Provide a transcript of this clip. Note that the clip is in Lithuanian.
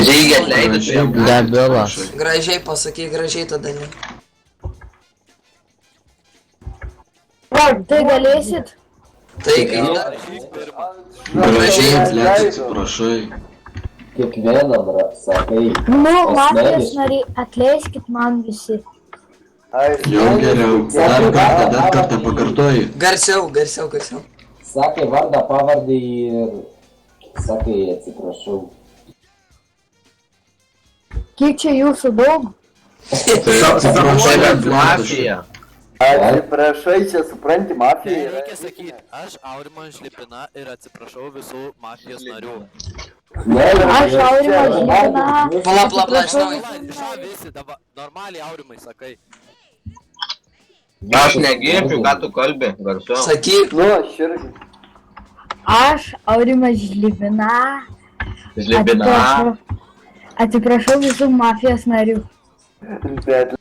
Reikia atleisti. Debilas. Gražiai pasakyk, gražiai tada ne. Tai galėsit? Tai kaip dar? Gražiai atleisti, atsiprašai. Kiekvienam sakai. Nu, mafijos nariai, atleiskit man visi. Jau geriau. Dar kartą pakartoji. Garsiau. Sakai vardą, pavardį ir sakai atsiprašau. Kiek čia jūsų daug? Atsiprašai, bet mafija. Atsiprašai, čia supranti, mafija. Reikia sakyti, aš Aurimas Žlipina ir atsiprašau visų mafijos narių. Aš Aurimas Žlipina. Pala, žinau. Žinau visi, dabar normaliai Aurimai sakai. Aš negirpiu, ką tu kalbi, garsiau. Sakyk. Nu, aš irgi. Aš Aurimas Žlipina. Atsiprašau visų mafijos narių. Bet